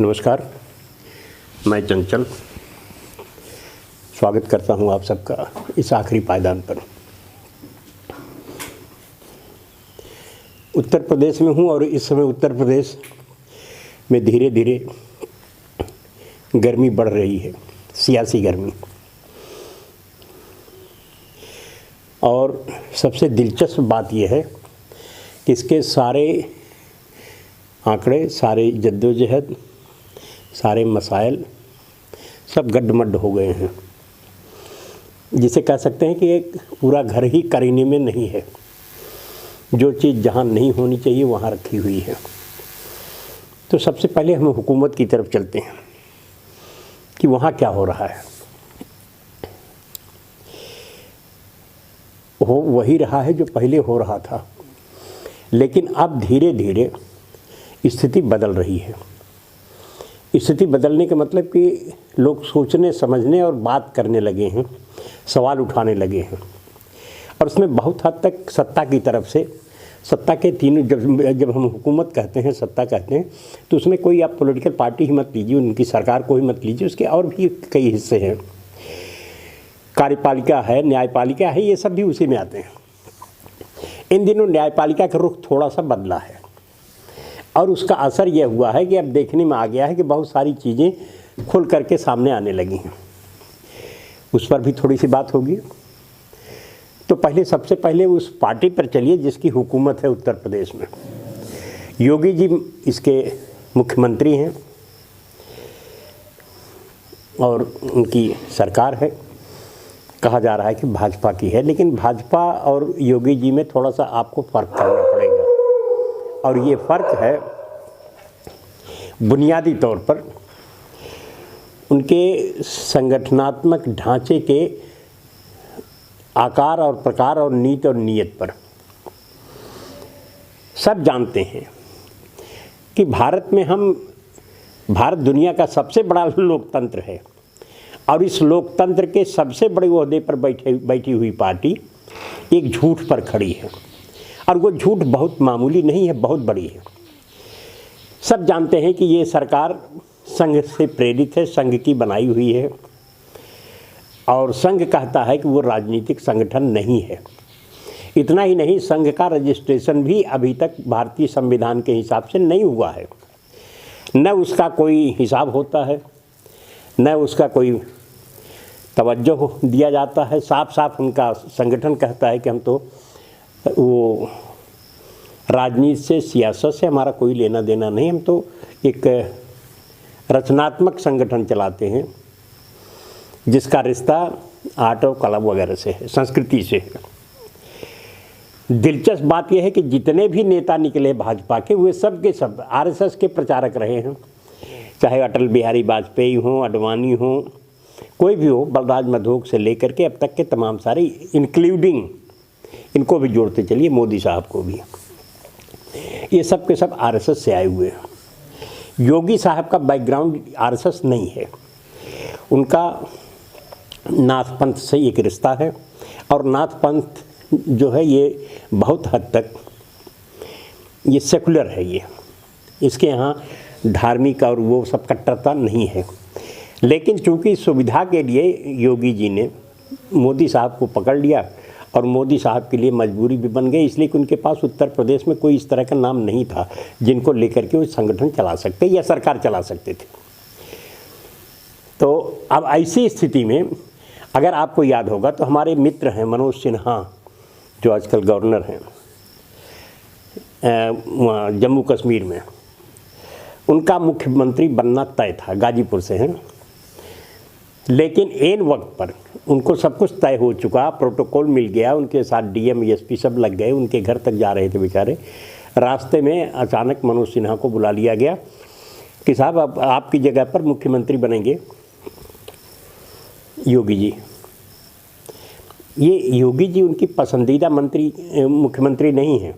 नमस्कार, मैं चंचल स्वागत करता हूं आप सबका इस आखिरी पायदान पर। उत्तर प्रदेश में हूं और इस समय उत्तर प्रदेश में धीरे धीरे गर्मी बढ़ रही है, सियासी गर्मी। और सबसे दिलचस्प बात यह है कि इसके सारे आंकड़े, सारे जद्दोजहद, सारे मसाइल सब गड्ढमड्ढ हो गए हैं, जिसे कह सकते हैं कि एक पूरा घर ही करीने में नहीं है। जो चीज़ जहाँ नहीं होनी चाहिए वहाँ रखी हुई है। तो सबसे पहले हम हुकूमत की तरफ चलते हैं कि वहाँ क्या हो रहा है। हो वही रहा है जो पहले हो रहा था, लेकिन अब धीरे धीरे स्थिति बदल रही है। स्थिति बदलने का मतलब कि लोग सोचने समझने और बात करने लगे हैं, सवाल उठाने लगे हैं। और उसमें बहुत हद तक सत्ता की तरफ से, सत्ता के तीनों, जब हम हुकूमत कहते हैं, सत्ता कहते हैं, तो उसमें कोई आप पॉलिटिकल पार्टी ही मत लीजिए, उनकी सरकार को ही मत लीजिए, उसके और भी कई हिस्से हैं। कार्यपालिका है, न्यायपालिका है, ये सब भी उसी में आते हैं। इन दिनों न्यायपालिका का रुख थोड़ा सा बदला है और उसका असर यह हुआ है कि अब देखने में आ गया है कि बहुत सारी चीज़ें खुल करके सामने आने लगी हैं। उस पर भी थोड़ी सी बात होगी। तो पहले, सबसे पहले उस पार्टी पर चलिए जिसकी हुकूमत है उत्तर प्रदेश में। योगी जी इसके मुख्यमंत्री हैं और उनकी सरकार है। कहा जा रहा है कि भाजपा की है, लेकिन भाजपा और योगी जी में थोड़ा सा आपको फ़र्क करना पड़ेगा। और ये फ़र्क है बुनियादी तौर पर उनके संगठनात्मक ढांचे के आकार और प्रकार और नीति और नीयत पर। सब जानते हैं कि भारत दुनिया का सबसे बड़ा लोकतंत्र है और इस लोकतंत्र के सबसे बड़े ओहदे पर बैठी हुई पार्टी एक झूठ पर खड़ी है। और वो झूठ बहुत मामूली नहीं है, बहुत बड़ी है। सब जानते हैं कि ये सरकार संघ से प्रेरित है, संघ की बनाई हुई है और संघ कहता है कि वो राजनीतिक संगठन नहीं है। इतना ही नहीं, संघ का रजिस्ट्रेशन भी अभी तक भारतीय संविधान के हिसाब से नहीं हुआ है। न उसका कोई हिसाब होता है, न उसका कोई तवज्जो दिया जाता है। साफ साफ उनका संगठन कहता है कि हम तो वो राजनीति से, सियासत से हमारा कोई लेना देना नहीं, हम तो एक रचनात्मक संगठन चलाते हैं जिसका रिश्ता आर्ट और कला वगैरह से है, संस्कृति से है। दिलचस्प बात यह है कि जितने भी नेता निकले भाजपा के, वे सब के सब आरएसएस के प्रचारक रहे हैं। चाहे अटल बिहारी वाजपेयी हों, अडवाणी हों, कोई भी हो, बलराज मधोक से लेकर के अब तक के तमाम सारे, इंक्लूडिंग इनको भी जोड़ते चलिए, मोदी साहब को भी, ये सब के सब आरएसएस से आए हुए हैं। योगी साहब का बैकग्राउंड आरएसएस नहीं है, उनका नाथ पंथ से एक रिश्ता है। और नाथ पंथ जो है ये बहुत हद तक ये सेकुलर है। ये इसके यहाँ धार्मिक और वो सब कट्टरता नहीं है। लेकिन चूँकि सुविधा के लिए योगी जी ने मोदी साहब को पकड़ लिया और मोदी साहब के लिए मजबूरी भी बन गई, इसलिए कि उनके पास उत्तर प्रदेश में कोई इस तरह का नाम नहीं था जिनको लेकर के वो संगठन चला सकते या सरकार चला सकते थे। तो अब ऐसी स्थिति में अगर आपको याद होगा तो हमारे मित्र हैं मनोज सिन्हा, जो आजकल गवर्नर हैं जम्मू कश्मीर में, उनका मुख्यमंत्री बनना तय था, गाजीपुर से हैं। लेकिन एन वक्त पर उनको सब कुछ तय हो चुका, प्रोटोकॉल मिल गया, उनके साथ डीएम एसपी सब लग गए, उनके घर तक जा रहे थे बेचारे। रास्ते में अचानक मनोज सिन्हा को बुला लिया गया कि साहब अब आपकी जगह पर मुख्यमंत्री बनेंगे योगी जी। ये योगी जी उनकी पसंदीदा मुख्यमंत्री नहीं है।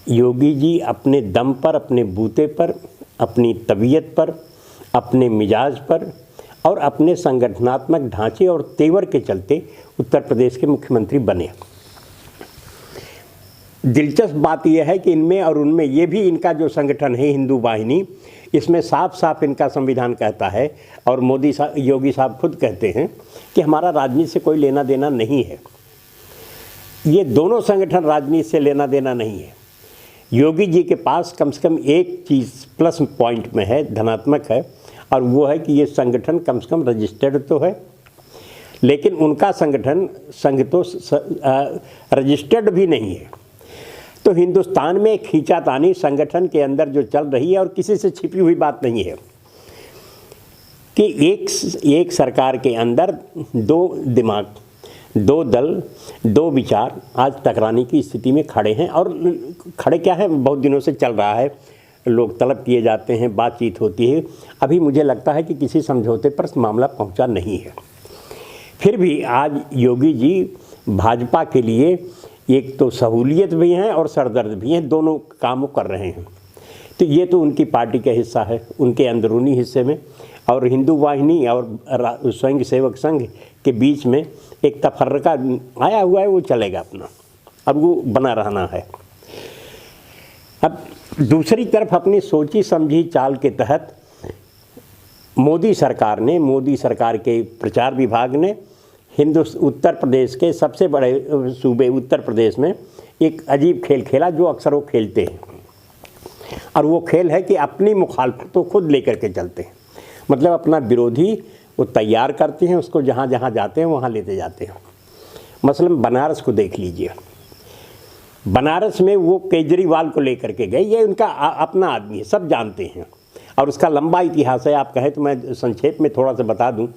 योगी जी अपने दम पर, अपने बूते पर, अपनी तबीयत पर, अपने मिजाज पर और अपने संगठनात्मक ढांचे और तेवर के चलते उत्तर प्रदेश के मुख्यमंत्री बने। दिलचस्प बात यह है कि इनमें और उनमें ये भी इनका जो संगठन है हिंदू वाहिनी, इसमें साफ साफ इनका संविधान कहता है और मोदी साहब, योगी साहब खुद कहते हैं कि हमारा राजनीति से कोई लेना देना नहीं है। ये दोनों संगठन राजनीति से लेना देना नहीं है। योगी जी के पास कम से कम एक चीज़ प्लस पॉइंट में है, धनात्मक है, और वो है कि ये संगठन कम से कम रजिस्टर्ड तो है, लेकिन उनका संगठन संघ तो रजिस्टर्ड भी नहीं है। तो हिंदुस्तान में खींचातानी संगठन के अंदर जो चल रही है और किसी से छिपी हुई बात नहीं है कि एक सरकार के अंदर दो दिमाग, दो दल, दो विचार आज टकराने की स्थिति में खड़े हैं। और खड़े क्या है, बहुत दिनों से चल रहा है, लोग तलब किए जाते हैं, बातचीत होती है। अभी मुझे लगता है कि किसी समझौते पर मामला पहुंचा नहीं है। फिर भी आज योगी जी भाजपा के लिए एक तो सहूलियत भी हैं और सरदर्द भी हैं, दोनों काम कर रहे हैं। तो ये तो उनकी पार्टी का हिस्सा है, उनके अंदरूनी हिस्से में। और हिंदू वाहिनी और स्वयं सेवक संघ के बीच में एक तफर्रका आया हुआ है, वो चलेगा अपना, अब वो बना रहना है। अब दूसरी तरफ अपनी सोची समझी चाल के तहत मोदी सरकार के प्रचार विभाग ने उत्तर प्रदेश के सबसे बड़े सूबे उत्तर प्रदेश में एक अजीब खेल खेला जो अक्सर वो खेलते हैं, और वो खेल है कि अपनी मुखालफत तो खुद लेकर के चलते हैं। मतलब अपना विरोधी वो तैयार करते हैं, उसको जहाँ जहाँ जाते हैं वहाँ लेते जाते हैं। मसलन बनारस को देख लीजिए, बनारस में वो केजरीवाल को लेकर के गए, ये उनका अपना आदमी है, सब जानते हैं, और उसका लंबा इतिहास है। आप कहें तो मैं संक्षेप में थोड़ा सा बता दूं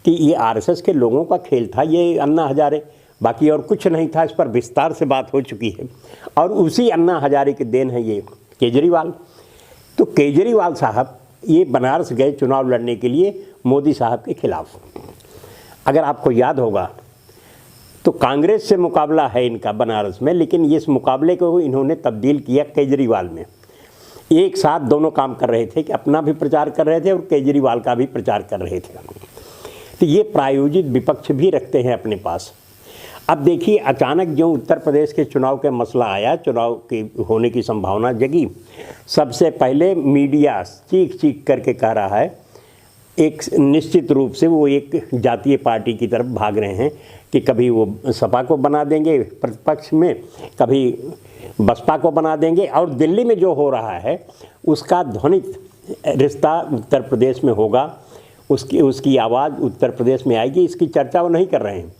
कि ये आरएसएस के लोगों का खेल था, ये अन्ना हजारे, बाकी और कुछ नहीं था। इस पर विस्तार से बात हो चुकी है, और उसी अन्ना हजारे की देन है ये केजरीवाल। तो केजरीवाल साहब ये बनारस गए चुनाव लड़ने के लिए मोदी साहब के खिलाफ। अगर आपको याद होगा तो कांग्रेस से मुकाबला है इनका बनारस में, लेकिन इस मुकाबले को इन्होंने तब्दील किया केजरीवाल में। एक साथ दोनों काम कर रहे थे कि अपना भी प्रचार कर रहे थे और केजरीवाल का भी प्रचार कर रहे थे। तो ये प्रायोजित विपक्ष भी रखते हैं अपने पास। अब देखिए, अचानक जो उत्तर प्रदेश के चुनाव का मसला आया, चुनाव के होने की संभावना जगी, सबसे पहले मीडिया चीख चीख करके कह रहा है, एक निश्चित रूप से वो एक जातीय पार्टी की तरफ भाग रहे हैं कि कभी वो सपा को बना देंगे प्रतिपक्ष में, कभी बसपा को बना देंगे। और दिल्ली में जो हो रहा है उसका ध्वनित रिश्ता उत्तर प्रदेश में होगा, उसकी आवाज़ उत्तर प्रदेश में आएगी। इसकी चर्चा वो नहीं कर रहे हैं,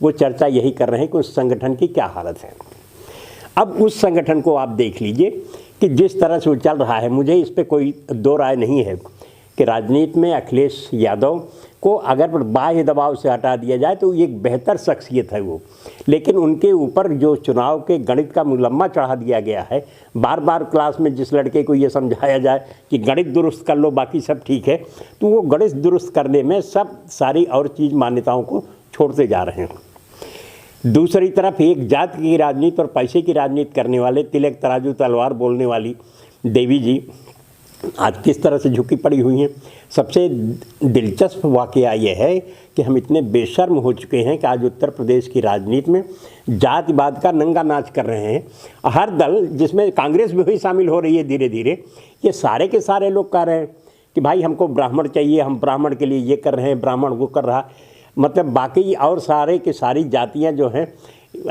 वो चर्चा यही कर रहे हैं कि उस संगठन की क्या हालत है। अब उस संगठन को आप देख लीजिए कि जिस तरह से वो चल रहा है, मुझे इस पर कोई दो राय नहीं है कि राजनीति में अखिलेश यादव को अगर बाह्य दबाव से हटा दिया जाए तो एक बेहतर शख्सियत है वो, लेकिन उनके ऊपर जो चुनाव के गणित का मुलम्मा चढ़ा दिया गया है, बार बार क्लास में जिस लड़के को ये समझाया जाए कि गणित दुरुस्त कर लो बाकी सब ठीक है, तो वो गणित दुरुस्त करने में सब सारी और चीज़ मान्यताओं को छोड़ते जा रहे हैं। दूसरी तरफ एक जाति की राजनीति और पैसे की राजनीति करने वाले तिलक तराजू तलवार बोलने वाली देवी जी आज किस तरह से झुकी पड़ी हुई हैं। सबसे दिलचस्प वाकया ये है कि हम इतने बेशर्म हो चुके हैं कि आज उत्तर प्रदेश की राजनीति में जातिवाद का नंगा नाच कर रहे हैं। हर दल, जिसमें कांग्रेस भी शामिल हो रही है धीरे धीरे, ये सारे के सारे लोग कह रहे हैं कि भाई हमको ब्राह्मण चाहिए, हम ब्राह्मण के लिए ये कर रहे हैं, ब्राह्मण वो कर रहा। मतलब बाकी और सारे के सारी जातियाँ जो हैं,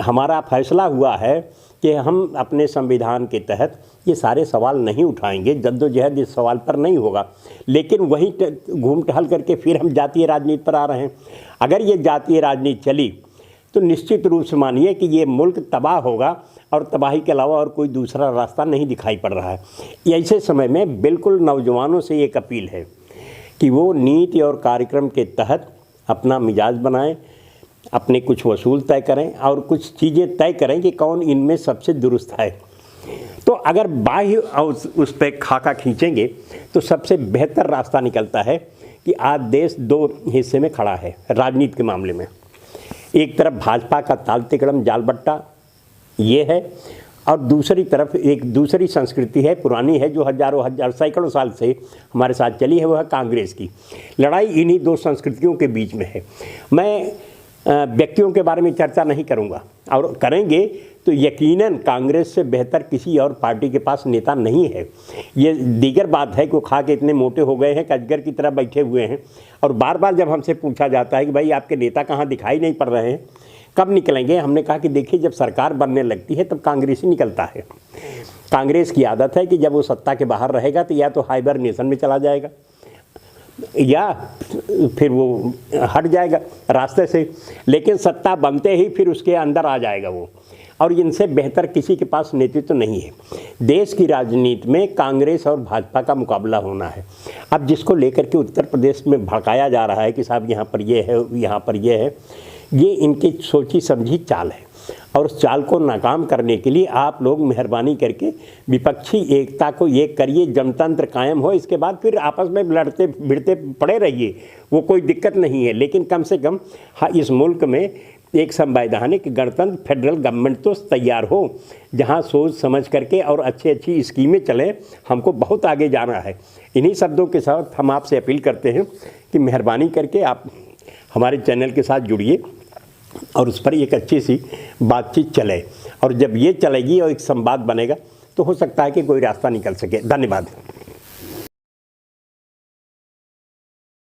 हमारा फैसला हुआ है कि हम अपने संविधान के तहत ये सारे सवाल नहीं उठाएंगे, जद्दोजहद इस सवाल पर नहीं होगा, लेकिन वहीं घूम टहल करके फिर हम जातीय राजनीति पर आ रहे हैं। अगर ये जातीय राजनीति चली तो निश्चित रूप से मानिए कि ये मुल्क तबाह होगा, और तबाही के अलावा और कोई दूसरा रास्ता नहीं दिखाई पड़ रहा है। ऐसे समय में बिल्कुल नौजवानों से एक अपील है कि वो नीति और कार्यक्रम के तहत अपना मिजाज बनाएं, अपने कुछ वसूल तय करें और कुछ चीज़ें तय करें कि कौन इनमें सबसे दुरुस्त है। तो अगर बाह्य उस पर खाका खींचेंगे तो सबसे बेहतर रास्ता निकलता है कि आज देश दो हिस्से में खड़ा है राजनीति के मामले में। एक तरफ भाजपा का ताल तिकड़म जाल बट्टा ये है, और दूसरी तरफ एक दूसरी संस्कृति है, पुरानी है, जो हजारों सैकड़ों साल से हमारे साथ चली है, वह है कांग्रेस की। लड़ाई इन्हीं दो संस्कृतियों के बीच में है। मैं व्यक्तियों के बारे में चर्चा नहीं करूंगा, और करेंगे तो यकीनन कांग्रेस से बेहतर किसी और पार्टी के पास नेता नहीं है। ये दीगर बात है कि वो खा के इतने मोटे हो गए हैं कि अजगर की तरह बैठे हुए हैं। और बार बार जब हमसे पूछा जाता है कि भाई आपके नेता कहाँ दिखाई नहीं पड़ रहे हैं, कब निकलेंगे, हमने कहा कि देखिए जब सरकार बनने लगती है तब कांग्रेस ही निकलता है। कांग्रेस की आदत है कि जब वो सत्ता के बाहर रहेगा तो या तो हाइबरनेशन में चला जाएगा या फिर वो हट जाएगा रास्ते से, लेकिन सत्ता बनते ही फिर उसके अंदर आ जाएगा वो। और इनसे बेहतर किसी के पास नेतृत्व नहीं है। देश की राजनीति में कांग्रेस और भाजपा का मुकाबला होना है। अब जिसको लेकर के उत्तर प्रदेश में भड़काया जा रहा है कि साहब यहाँ पर ये है, यहाँ पर ये है, ये इनकी सोची समझी चाल है। और उस चाल को नाकाम करने के लिए आप लोग मेहरबानी करके विपक्षी एकता को एक करिए, जनतंत्र कायम हो, इसके बाद फिर आपस में लड़ते भिड़ते पड़े रहिए, वो कोई दिक्कत नहीं है। लेकिन कम से कम हाँ, इस मुल्क में एक संवैधानिक गणतंत्र फेडरल गवर्नमेंट तो तैयार हो, जहां सोच समझ करके और अच्छी स्कीमें चलें। हमको बहुत आगे जाना है। इन्हीं शब्दों के साथ हम आपसे अपील करते हैं कि मेहरबानी करके आप हमारे चैनल के साथ जुड़िए और उस पर एक अच्छी सी बातचीत चले। और जब ये चलेगी और एक संवाद बनेगा तो हो सकता है कि कोई रास्ता निकल सके। धन्यवाद।